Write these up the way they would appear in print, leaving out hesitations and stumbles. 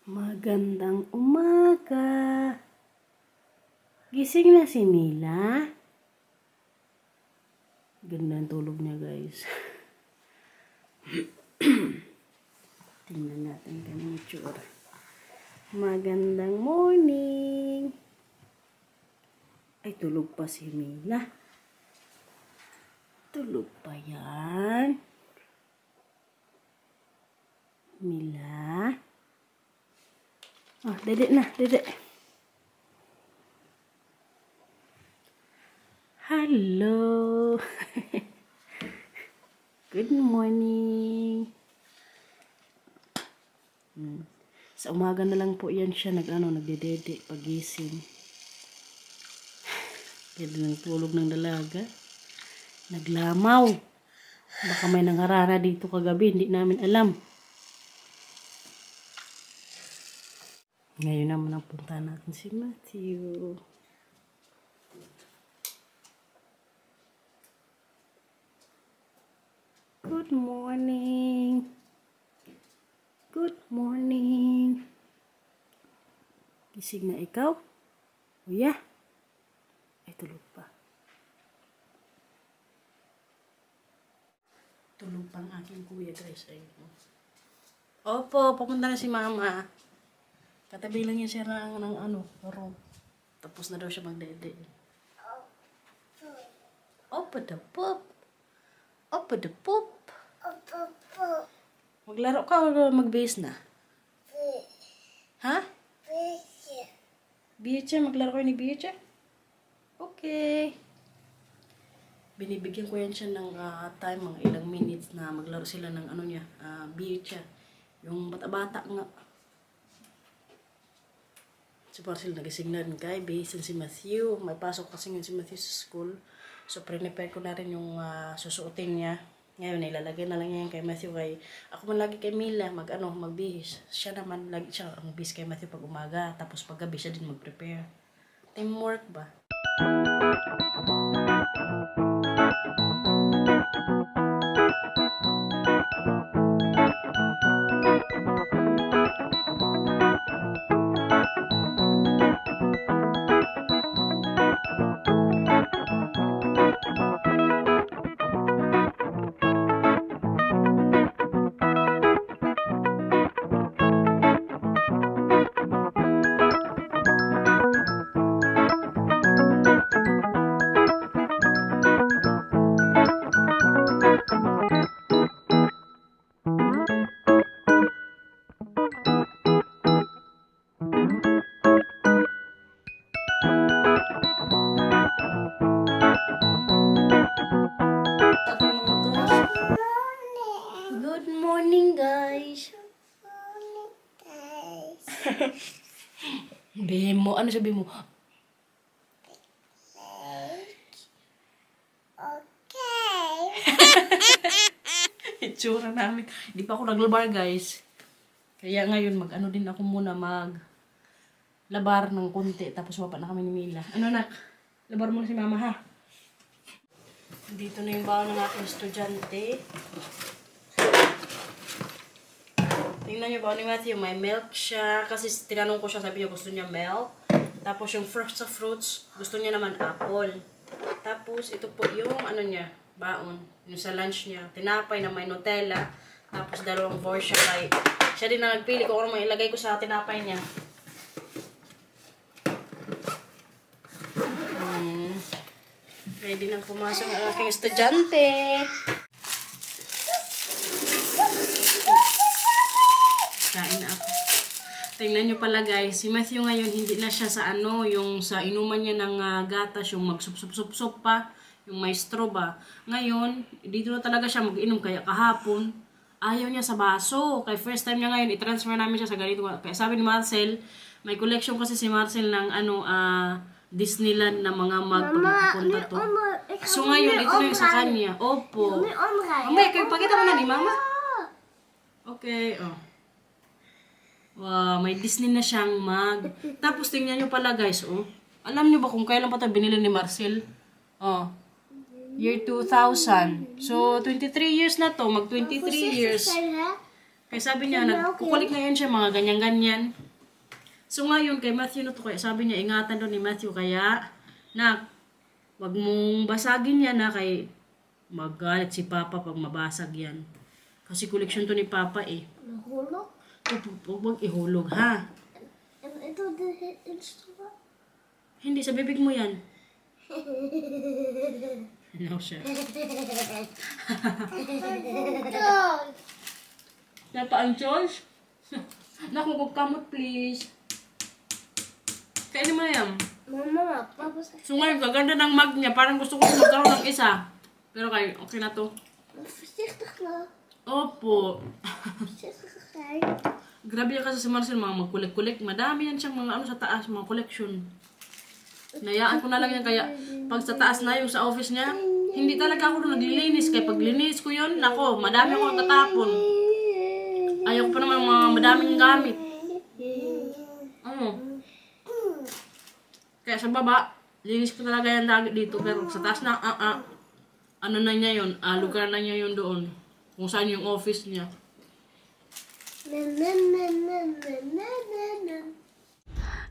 Magandang umaga. Gising na si Mila. Ganda ang tulog niya, guys. Tingnan natin kanyang itsura. Magandang morning. Ay, tulog pa si Mila. Tulog pa yan. Mila. Oh, dede na, dede. Hello. Good morning. Sa umaga na lang po yan siya nagdedede pagising. Ganda ng tulog ng dalaga. Naglamaw. Baka may nangarara dito kagabi, hindi namin alam. Ngayon naman ang punta natin si Matthew. Good morning. Good morning. Gising na ikaw? Kuya? Ay, tulog pa. Tulog pa ang aking kuya, guys. Ayun. Opo, papunta na si mama. Katabi lang niya siya ng room. Tapos na daw siya magdede. Opa the pop. Opa the pop. Maglaro ka o mag-base na? Ha? Biche, maglaro kayo ni Biche? Okay. Binibigyan ko yan siya ng time, mga ilang minutes na maglaro sila ng Biche. Yung bata-bata nga. Si Marcel nagising na rin kay Base si Matthew. May pasok kasi ngayon si Matthew sa school. So, prepare ko na rin yung susuotin niya. Ngayon, ilalagay na lang niya yung kay Matthew. Ako man lagi kay Mila, magbihis. Siya naman, lagi siya magbihis kay Matthew pag umaga. Tapos pag gabi siya din mag-prepare. Teamwork ba? Good morning, guys. Sabihin mo, ano sabihin mo? Okay. Itsura namin. Hindi pa ako naglabar, guys. Kaya ngayon, din ako muna, labar ng konti. Tapos wapa na kami ni Mila. Ano, nak? Labar mo na si mama, ha? Dito na yung baon ng ating estudyante. Tingnan niyo ba ni Matthew, may milk siya. Kasi tinanong ko siya, sabi niya gusto niya milk. Tapos yung fruits, gusto niya naman apple. Tapos ito po yung baon. Yung sa lunch niya. Tinapay na may Nutella. Tapos dalawang borsya kay. Siya din na nagpili ko kung ano ilagay ko sa tinapay niya. Ready nang pumasok ang aking estudyante. Kain na ako. Tingnan nyo pala, guys. Si Matthew ngayon, hindi na siya sa yung sa inuman niya ng gatas, yung magsup-sup-sup pa, yung may straw ba. Ngayon, dito na talaga siya mag-inom. Kaya kahapon, ayaw niya sa baso. Kaya first time niya ngayon, i-transfer namin siya sa ganito. Kaya sabi ni Marcel, may collection kasi si Marcel ng Disneyland na mga mug pag pupunta to. So ngayon, ito na yung sa kanya. Opo. Mamaya, kayo pakita mo na ni Mama. Okay, oh. Wow, may Disney na siyang mug. Tapos tingnan nyo pala, guys, oh. Alam nyo ba kung kailan pa ito binili ni Marcel? Oh. Year 2000. So, 23 years na to. Mag 23 years. Kaya sabi niya, nagkukulik na yan siya, mga ganyan-ganyan. So ngayon, kay Matthew na to, kaya sabi niya, ingatan doon ni Matthew, kaya, wag mong basagin yan na kay magalit si Papa pag mabasag yan. Kasi koleksyon to ni Papa eh. Nahulog? Huwag ihulog, ha? Ito the instrument? Hindi, sa bibig mo yan. No, siya. Napa ang George? Naku, kamot please. Kainin mo na yan. Mama, Papa sa... So ngayon, kaganda ng mug niya. Parang gusto ko magkaroon ng isa. Pero kayo, okay na to. Voorzichtig na. Opo. Voorzichtig zijn. Grabe yan kasi si Marcel, mga magkulik-kulik. Madami yan siyang mga ano sa taas, mga collection. Nayaan ko na lang yan, kaya pag sa taas na yung sa office niya, hindi talaga ako doon naglilinis. Kaya pag linis ko yun, nako, madami ako natatapon. Ayaw ko pa naman mga madaming gamit. Ano? Kaya sa baba, linis ko talaga yan dito. Pero sa taas na, ano na niya yun, lugar na niya yun doon. Kung saan yung office niya.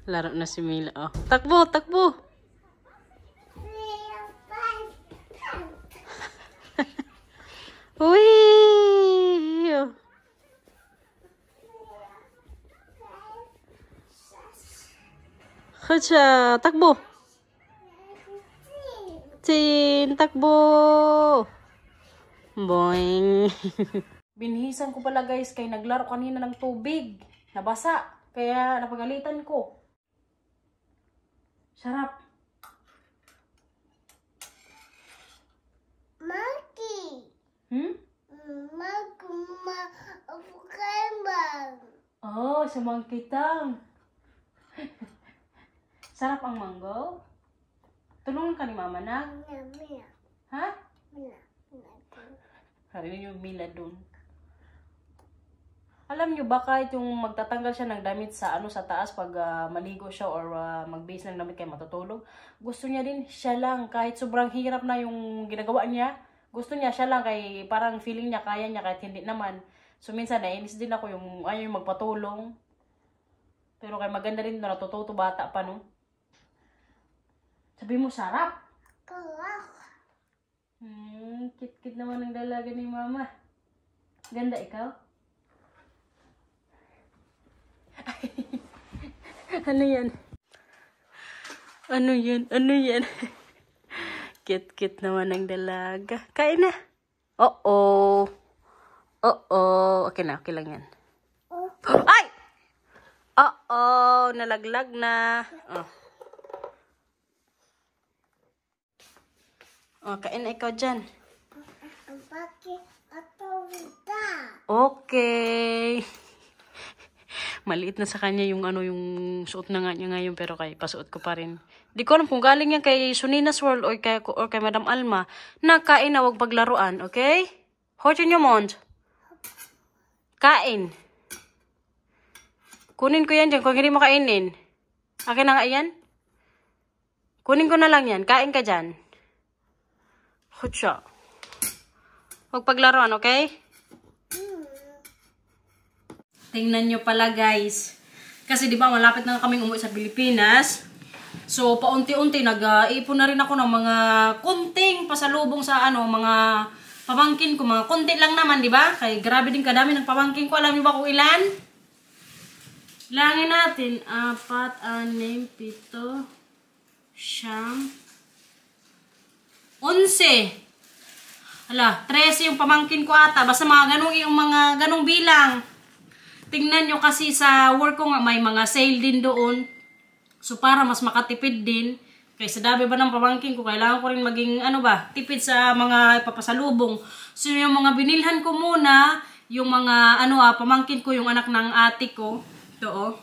Laro na si Mila. Oh. Takbo, takbo! Uy! Kutsa, takbo! Tin, takbo! Boing! Binhisan ko pala guys, kay naglaro kanina ng tubig. Nabasa. Kaya napagalitan ko. Sarap. Monkey. Oh, sa monkey tang. Sarap ang mango. Tulungan ka ni Mama na. Ha? Harinig yung Mila dun. Alam nyo ba kahit yung magtatanggal siya ng damit sa sa taas pag maligo siya or mag-base ng damit kaya matutulog, gusto niya din siya lang kahit sobrang hirap na yung ginagawa niya, gusto niya siya lang kay parang feeling niya kaya niya kahit hindi naman. So minsan nainis din ako yung ayaw yung magpatulong. Pero kay maganda rin na natututo bata pa no. Sabi mo sarap. Kit-kit naman ang dalaga ni Mama. Ganda ikaw? Ano yan? Ano yan? Ano yan? Kit-kit naman ang dalaga. Kain na. Oo. Oo. Okay na. Okay lang yan. Ay! Oo. Nalaglag na. Oh. Oh, kain na ikaw dyan. Okay. Maliit na sa kanya yung yung suot na nga niya ngayon pero kay pasuot ko pa rin. Di ko alam kung galing yan kay Sunina's World or kay Madam Alma. Nakain na, wag paglaruan, okay? Hold in your mouth. Kain. Kunin ko yan dyan kung hindi mo kainin. Akin na nga yan. Kunin ko na lang yan. Kain ka dyan. Hutsa. Huwag paglaruan, okay? Tingnan nyo pala guys. Kasi di ba malapit na kaming umuwi sa Pilipinas. So paunti-unti nag-iipon na rin ako ng mga kunting pasalubong sa mga pamangkin ko. Mga kunti lang naman, di ba? Kaya grabe din kadami ng pamangkin ko. Alam niyo ba kung ilan? Langin natin. 4, 6, 7, 11. Hala, 13 yung pamangkin ko ata. Basta mga ganong bilang. Tingnan nyo kasi sa work ko nga may mga sale din doon. So para mas makatipid din. Kaya sa dami ba ng pamangkin ko, kailangan ko rin maging tipid sa mga ipapasalubong. So yung mga binilhan ko muna, yung mga pamangkin ko, yung anak ng ate ko. Ito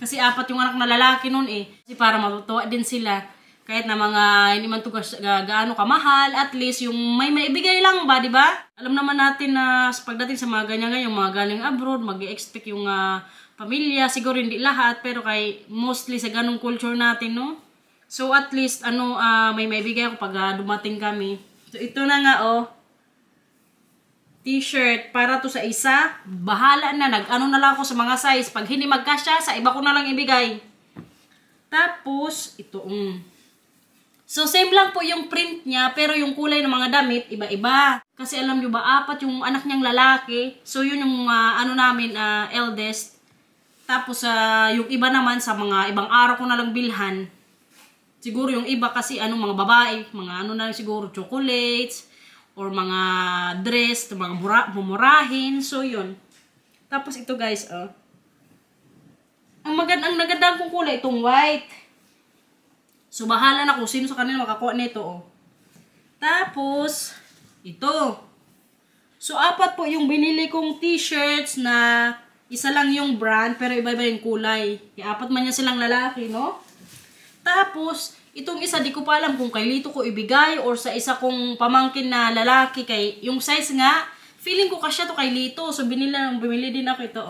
Kasi 4 yung anak na lalaki nun eh. Kasi para matutuwa din sila. Kahit na mga hindi man ito gaano kamahal, at least yung may maibigay lang ba, di ba? Alam naman natin na pagdating sa mga ganyan-ganyan, yung mga galing abroad, mag-expect yung pamilya, siguro hindi lahat, pero kay mostly sa ganong culture natin, no? So at least, may maibigay ako pag dumating kami. So ito na nga, t-shirt para to sa isa. Bahala na, nag-ano na lang ako sa mga size. Pag hindi magkasya, sa iba ko na lang ibigay. Tapos, ito. So, same lang po yung print niya, pero yung kulay ng mga damit, iba-iba. Kasi alam nyo ba, 4 yung anak niyang lalaki. So, yun yung eldest. Tapos, yung iba naman sa mga ibang araw ko na lang bilhan. Siguro yung iba kasi mga babae, mga na siguro chocolates, or mga dress, mga mumurahin. So, yun. Tapos, ito guys, ang nagandang kong kulay, itong white. So, bahala na kung sino sa kanila makakuha nito, Tapos, ito. So, 4 po yung binili kong t-shirts na isa lang yung brand, pero iba-iba yung kulay. 4 man niya silang lalaki, no? Tapos, itong isa, di ko pa alam kung kay Lito ko ibigay or sa isa kong pamangkin na lalaki. Yung size nga, feeling ko kasya to kay Lito. So, bumili din ako ito,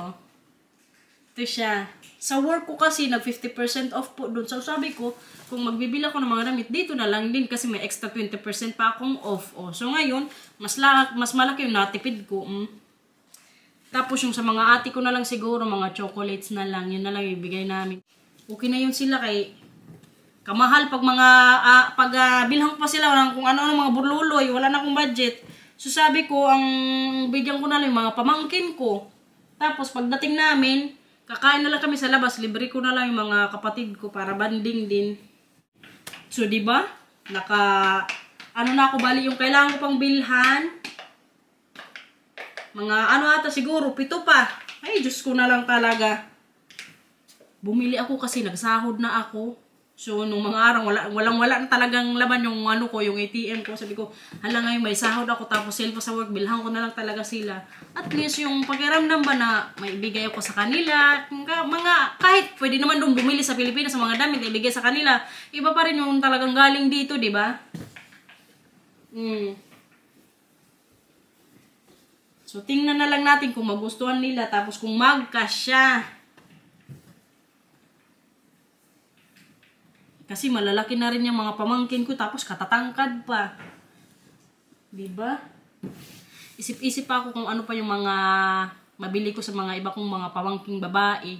Ito siya. Sa work ko kasi, nag 50% off po doon. So, sabi ko, kung magbibili ako ng mga damit, dito na lang din kasi may extra 20% pa akong off. So, ngayon, mas malaki yung natipid ko. Tapos, yung sa mga ate ko na lang siguro, mga chocolates na lang. Yun na lang ibigay namin. Okay na yun sila kay kamahal pag bilhan ko pa sila ng kung ano mga burluloy, wala na akong budget. So sabi ko, ang bigyan ko na lang yung mga pamangkin ko. Tapos pagdating namin, kakain na lang kami sa labas, libre ko na lang yung mga kapatid ko para banding din. So di ba? Na ako bali yung kailangan ko pang bilhan. Mga ata siguro 7 pa. Ay, Diyos ko na lang talaga. Bumili ako kasi nagsahod na ako. So, nung mga araw, wala na talagang laban yung yung ATM ko. Sabi ko, hala ngayon may sahod ako tapos sale pa sa work, bilhan ko na lang talaga sila. At least yung pakiramdam ba na may ibigay ako sa kanila, kahit pwede naman doon bumili sa Pilipinas sa mga damit, ibigay sa kanila, iba pa rin yung talagang galing dito, di ba? So, tingnan na lang natin kung magustuhan nila tapos kung magkasya. Kasi malalaki na rin yung mga pamangkin ko, tapos katatangkad pa. Diba? Isip-isip ako kung ano pa yung mga mabili ko sa mga iba kong mga pamangking babae.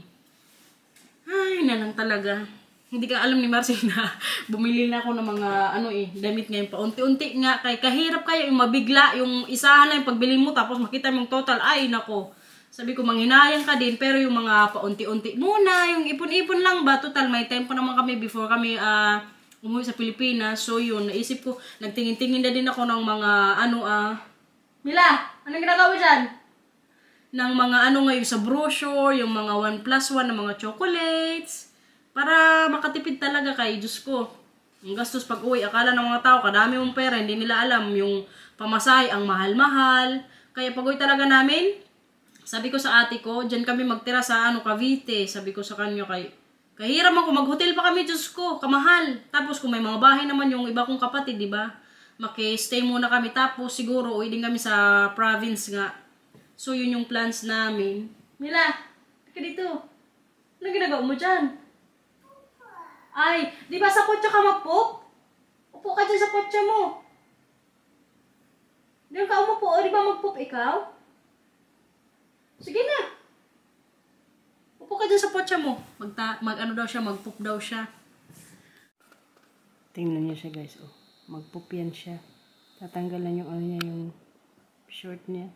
Ay, na lang talaga. Hindi ka alam ni Marcy na bumili na ako ng mga damit ngayon pa. Unti-unti nga, kahirap kaya yung mabigla, yung isahan lang yung pagbili mo, tapos makita mo yung total. Ay, nako. Sabi ko, manghinayang ka din, pero yung mga paunti-unti muna, yung ipon-ipon lang ba? Total, may time pa naman kami before kami umuwi sa Pilipinas. So yun, naisip ko, nagtingin-tingin na din ako ng mga Mila, anong ginagawa dyan? Ng mga ngayon sa brochure, yung mga 1+1 na mga chocolates, para makatipid talaga kay Diyos ko. Ang gastos pag uwi, akala ng mga tao, kadami mong pera, hindi nila alam yung pamasahe, ang mahal-mahal. Kaya pag uwi talaga namin, sabi ko sa ate ko, dyan kami magtira sa Cavite. Sabi ko sa kanya, kahirap ako, mag-hotel pa kami, Diyos ko, kamahal. Tapos kung may mga bahay naman yung iba kong kapatid, di ba? Maki-stay muna kami. Tapos siguro, uwi din kami sa province nga. So, yun yung plans namin. Mila, ka dito. Anong ginagawa mo dyan? Ay, di ba sa kotse ka magpop? Upo ka dyan sa kotse mo. Diyan ka umupo, o di ba magpop ikaw? Sige na. Upo ka dyan sa potsa mo. Mag-pop daw siya. Tingnan niyo siya guys. Mag-pop yan siya. Tatanggalan yung yung short niya.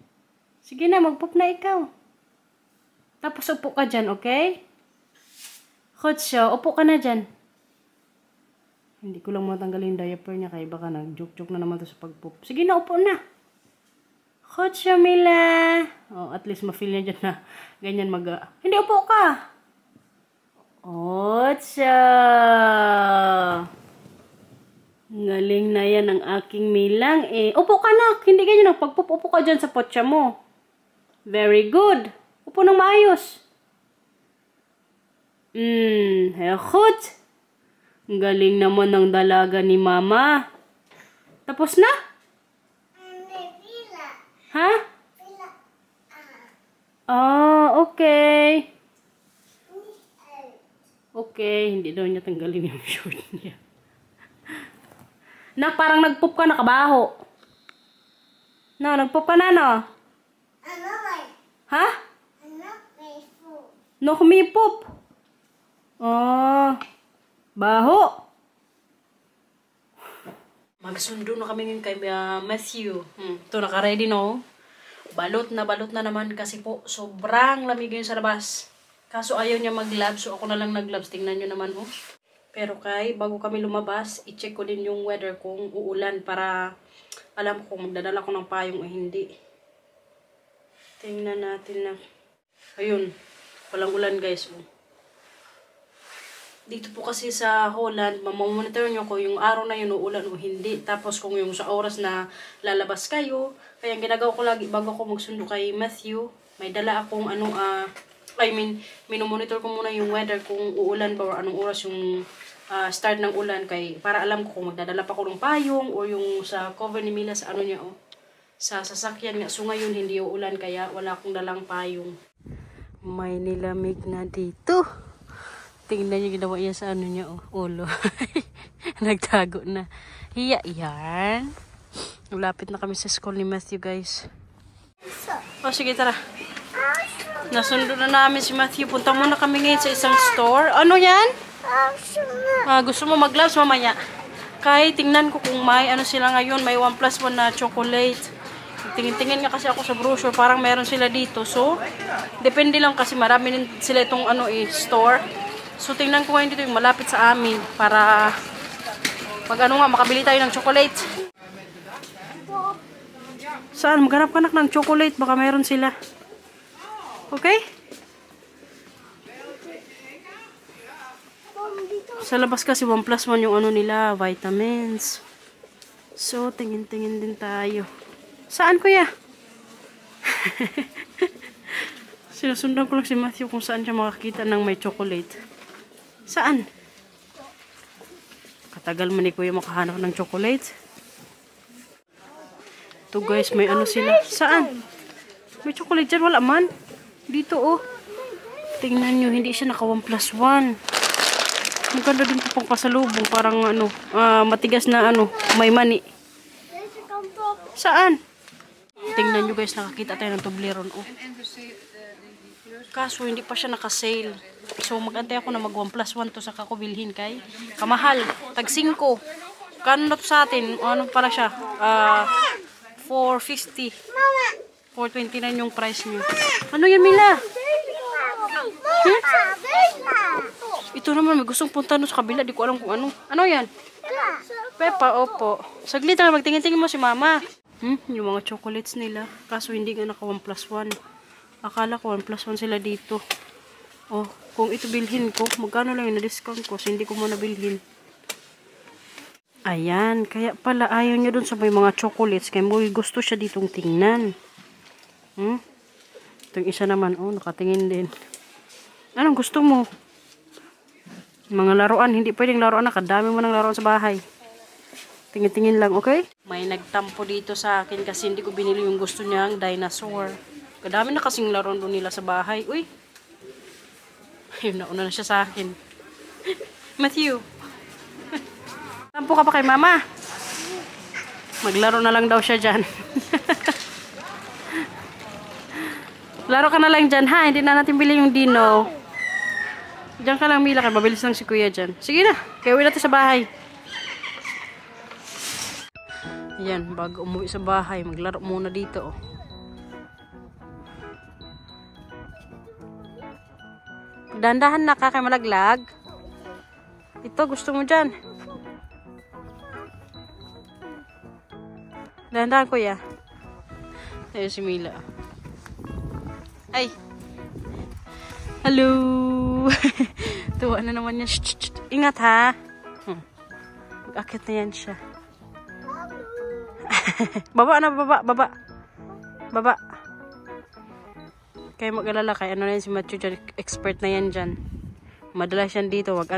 Sige na, mag-pop na ikaw. Tapos upo ka dyan, okay? Kotsa, upo ka na dyan. Hindi ko lang matanggalin yung diaper niya kaya baka nag-joke-joke na naman to sa pag-pop. Sige na, upo na. Kotsa, Mila. At least ma-feel niya dyan na ganyan Hindi, upo ka. Kotsa. Galing na yan ang aking Milang Upo ka na. Hindi ganyan. Upo ka dyan sa potsa mo. Very good. Upo ng maayos. Hekot. Galing naman ng dalaga ni Mama. Tapos na? Ha? Okay. Okay, hindi daw niya tanggalin yung short niya. Parang nagpop ka, nakabaho. Nagpop ka na, no? Ha? No humipop. Oh. Baho. Magsundo na kami ngayon kay Matthew. Ito, naka-ready no? Balot na naman kasi po sobrang lamig ngayon sa labas. Kaso ayaw niya mag-gloves, so ako na lang nag-gloves. Tingnan nyo naman oh. Pero bago kami lumabas, i-check ko din yung weather kung uulan para alam ko kung magdadala ko ng payong o hindi. Tingnan natin na. Ayun, walang ulan guys. Dito po kasi sa Holland, mamamonitor nyo kung yung araw na yun uulan o hindi. Tapos kung yung sa oras na lalabas kayo. Kaya ang ginagawa ko lagi bago ako magsundo kay Matthew, may dala akong minomonitor ko muna yung weather kung uulan ba o anong oras yung start ng ulan. Para alam ko kung magdadala pa ko ng payong o yung sa cover ni Mila sa sa sasakyan nga. So ngayon hindi uulan kaya wala akong dalang payong. May nilamig na dito. Tingnan niyo ginawa niya sa ulo. Nagtago na. Hiya yan. Lapit na kami sa school ni Matthew guys. O sige tara. Nasundo na namin si Matthew. Punta muna kami ngayon sa isang store. Ano yan? Gusto mo mag-gloves mamaya? Tingnan ko kung may sila ngayon. May 1+1 na chocolate. Tingin-tingin nga kasi ako sa brochure. Parang meron sila dito. So, depende lang kasi marami din sila itong store. So, tingnan ko ngayon dito yung malapit sa amin para makabili tayo ng chocolate. Saan? Maghanap ka ng chocolate. Baka meron sila. Okay? Sa labas kasi 1+1 yung nila, vitamins. So, tingin-tingin din tayo. Saan kuya? Sinusundan ko lang si Matthew kung saan siya makakita ng may chocolate. Saan? Katagal man ni kuya makahanap ng chocolate. Ito guys, may sila. Saan? May chocolate dyan, wala man. Dito oh. Tingnan nyo, hindi siya naka 1+1. Maganda din ito pang pasalubong. Parang matigas na may mani. Saan? Tingnan nyo guys, nakakita tayo ng Toblerone oh. Kaso hindi pa siya naka-sale. So mag-antay ako na mag 1+1 to sa kakubilhin kay kamahal. Tag 5. Kano na to sa atin? Ano pala siya? 450. 429 yung price niyo. Ano yan Mila? Ito naman may gustong punta no sa kabila. Di ko alam kung ano. Ano yan? Pepa, opo. Saglit na magtingin-tingin mo si mama. Yung mga chocolates nila. Kaso hindi nga naka 1+1. Akala ko 1+1 sila dito. Oh, kung ito bilhin ko, magkano lang yung na-discount ko. So hindi ko muna bilhin. Ayan, kaya pala ayaw niya dun sa may mga chocolates. Kaya gusto siya ditong tingnan. Itong isa naman, oh, nakatingin din. Anong gusto mo? Mga laruan, hindi pwedeng laruan na. Kadami mo ng laruan sa bahay. Tingin-tingin lang, okay? May nagtampo dito sa akin kasi hindi ko binili yung gusto niyang dinosaur. Kadami na kasing laruan doon nila sa bahay. Uy! Ayun, nauna na siya sa akin. Matthew! Tampo ka pa kay mama? Maglaro na lang daw siya dyan. Laro ka na lang dyan ha. Hindi na natin bili yung dino. Diyan ka lang Mila. Kaya mabilis lang si kuya dyan. Sige na. Kaya uwi natin sa bahay. Ayan. Bago umuwi sa bahay. Maglaro muna dito. Oh. Dandahan na ka kay malaglag. Ito gusto mo dyan. Dandahan kuya. Ayun si Mila. Ay. Hello. Tuwa na naman yan. Shh. Ingat ha. Mag-akit na yan siya. Baba na, baba. Kaya mag-alala kay na yan si Matthew dyan. Expert na yan dyan. Madalas yan dito. Wag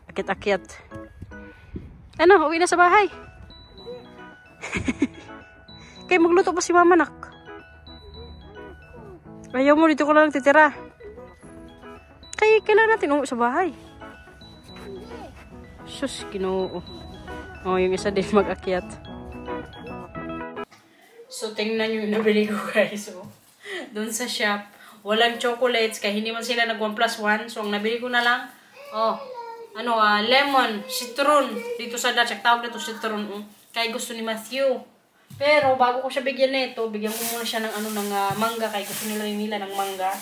akit-akit. Uwi na sa bahay. Kaya magluto pa si mama nak. Ayaw mo, dito ko lang titira. Kaya kailan natin umuwi sa bahay. Sus, Ginoo. Oh, yung isa din mag-akyat. So, tingnan nyo yung nabili ko guys. Oh. Doon sa shop. Walang chocolates, kaya hindi man sila nag 1+1. So, ang nabili ko na lang, lemon, citron. Dito sa Dutch, tawag na ito citron. Kaya gusto ni Matthew. Pero, bago ko siya bigyan nito, bigyan ko muna siya ng mangga. Kaya gusto nila ng mangga.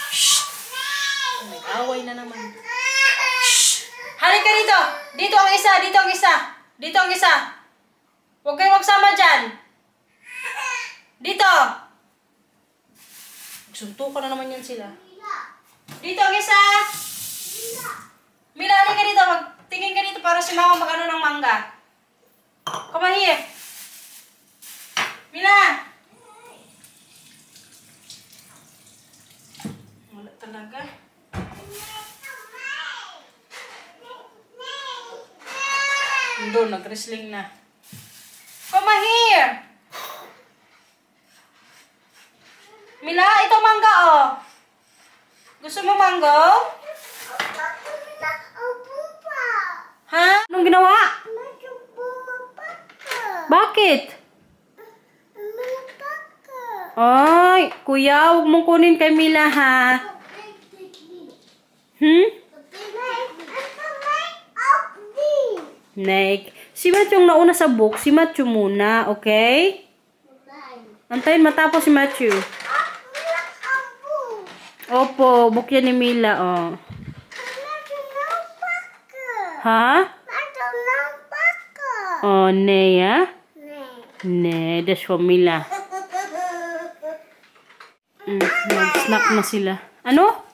Shh! Nag-away na naman. Shh! Halika dito! Dito ang isa! Dito ang isa! Dito ang isa! Huwag kayong magsama dyan! Dito! Suntukan na naman yan sila. Dito ang isa! Mila, halika dito. Magtingin ka dito para si mama mag-ano ng mangga. Come on here. Mila! Wala talaga. Doon, nag-wrestling na. Come on here! Mila, ito mangga, oh. Gusto mo mango? Ha? Anong ginawa? Bakit? Ay, kuya, huwag mong kunin kay Mila, ha? Nike. Si Matthew yung nauna sa book. Si Matthew muna, okay? Antayin matapos si Matthew. Opo, book yan ni Mila, oh. Ha? Oh, ne, ya? Ne, that's for Mila. Nag-snack na sila. Ano?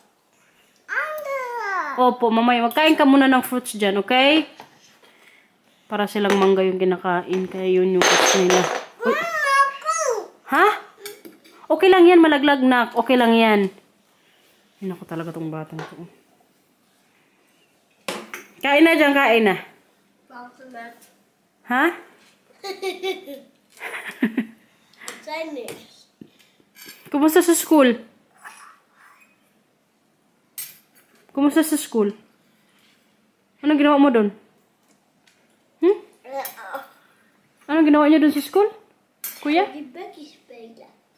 Opo, mamaya. Magkain ka muna ng fruits dyan, okay? Para silang mangga yung kinakain. Kaya yun yung fruits nila. Uy. Ha? Okay lang yan, malaglag na. Okay lang yan. Ay, naku talaga tong batang to. Kain na dyan, kain na. Ha? Kumusta sa school? Kumusta sa school? Anong ginawa mo doon? Anong ginawa niyo doon sa school? Kuya?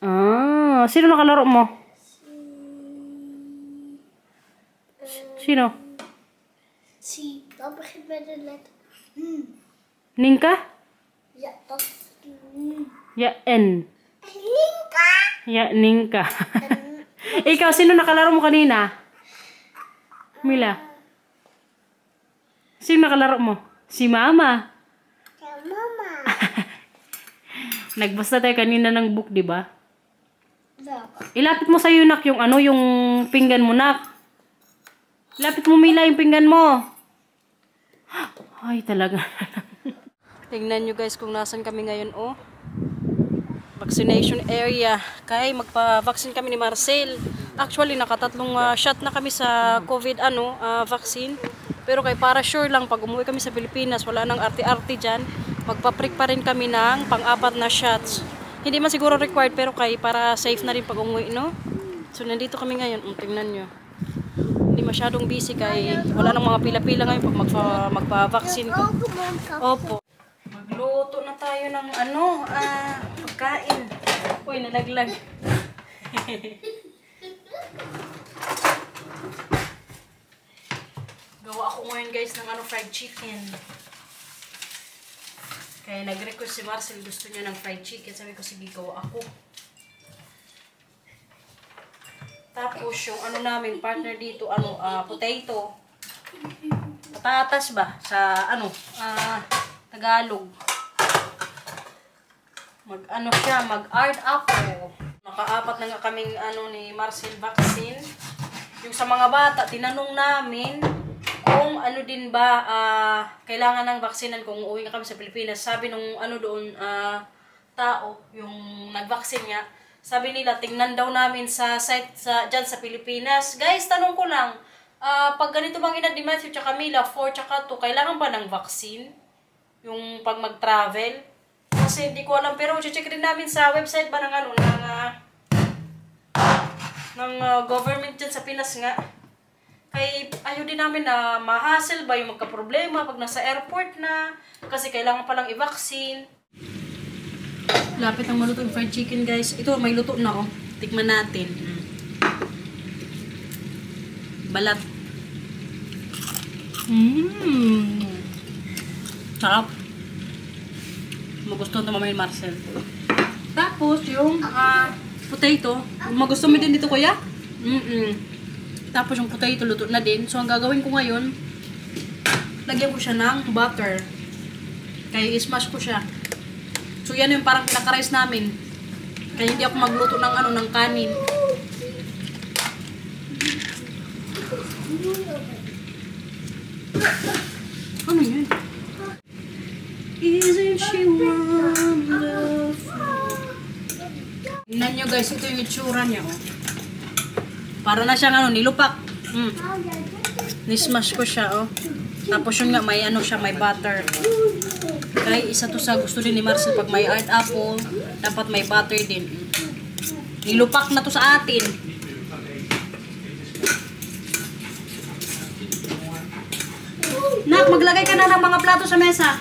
Ah, sino nakalaro mo? Sino? Dat begint met een letter. Ninka? Ja, dat Ya, N. Linka. Ya, Ninka. Ikaw, sino nakalaro mo kanina? Mila? Sino nakalaro mo? Si Mama. Ja, mama. Nagbasa tayo kanina ng book, di ba? Ja. Ilapit mo sa nak yung yung pinggan mo, nak. Ilapit mo, Mila, yung pinggan mo. Ay, talaga. Tingnan nyo guys kung nasan kami ngayon, oh. Vaccination area. Kaya magpa-vaccine kami ni Marcel. Actually, nakatatlong shot na kami sa COVID vaccine. Pero kay para sure lang, pag umuwi kami sa Pilipinas, wala nang arte-arte dyan. Magpa-prick pa rin kami ng pang-apat na shots. Hindi man siguro required, pero kay para safe na rin pag umuwi, no? So, nandito kami ngayon. Tingnan nyo. Hindi masyadong busy kay wala nang mga pila-pila ngayon pag magpa-vaccine ko. Opo. Magluto na tayo ng pagkain. Uy, nalaglag. Gawa ako ngayon guys ng fried chicken. Kaya nag-request si Marcel, gusto niya ng fried chicken. Sabi ko, sige, gawa ako. Tapos yung namin, partner dito, potato. Patatas ba? Sa Tagalog. Mag-hard apple. Naka-apat na nga kaming ni Marcel vaccine. Yung sa mga bata, tinanong namin kung din ba kailangan ng vaksinan kung uuwi nga kami sa Pilipinas. Sabi nung doon tao, yung nag-vaccine niya, sabi nila, tingnan daw namin sa site dyan sa Pilipinas. Guys, tanong ko lang, pag ganito bang edad ni Matthew tsaka Mila, 4 tsaka 2, kailangan ba ng vaccine? Yung pag mag-travel? Kasi hindi ko alam, pero check din namin sa website ba ng government dyan sa Pinas nga. Kaya ayaw din namin na ma-hassle ba yung magka-problema pag nasa airport na. Kasi kailangan palang i-vaccine. Lapit ang maluto yung fried chicken, guys. Ito, may luto na, oh. Tikman natin. Balat. Sarap. Magustuhan ito mamaya Marcel. Tapos, yung potato. Magustuhan mo din dito, kuya? Tapos, yung potato, luto na din. So, ang gagawin ko ngayon, lagyan ko siya ng butter. Kaya i-smash ko siya. So, yan yung parang pinaka-rice namin. Kaya hindi ako magluto ng ng kanin. Ano yun? Isn't she wonderful? Tingnan nyo guys, ito yung itsura niya. Oh. Para na siyang nilupak. Nismash ko siya. Oh. Tapos yun nga, may siya, may butter. Kaya isa to sa gusto din ni Marcel pag may art apple, dapat may butter din. Nilupak na to sa atin. Nak, maglagay ka na ng mga plato sa mesa.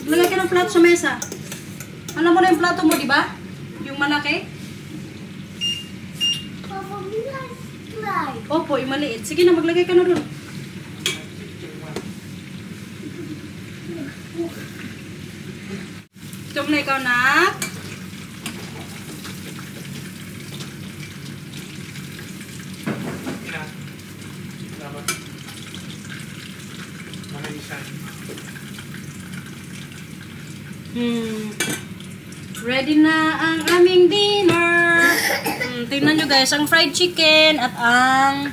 Maglagay ka ng plato sa mesa. Alam mo na yung plato mo, di ba? Yung malaki? Opo, yung maliit. Sige na, maglagay ka na ron. Ito na ikaw, Nak. Ready na ang aming dinner. Tingnan nyo guys, ang fried chicken at ang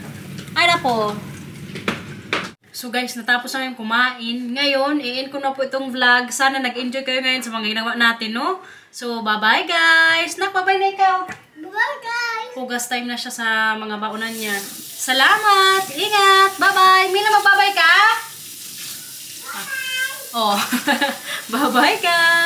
pineapple. So guys, natapos na yung kumain. Ngayon, i-end ko na po itong vlog. Sana nag-enjoy kayo ngayon sa mga ginawa natin, no? So, bye-bye guys! Nak, bye-bye na ikaw! Bye guys! Hugas time na siya sa mga baunan niya. Salamat! Ingat! Bye-bye! Mila, mag-bye-bye ka? Oh. Bye-bye guys!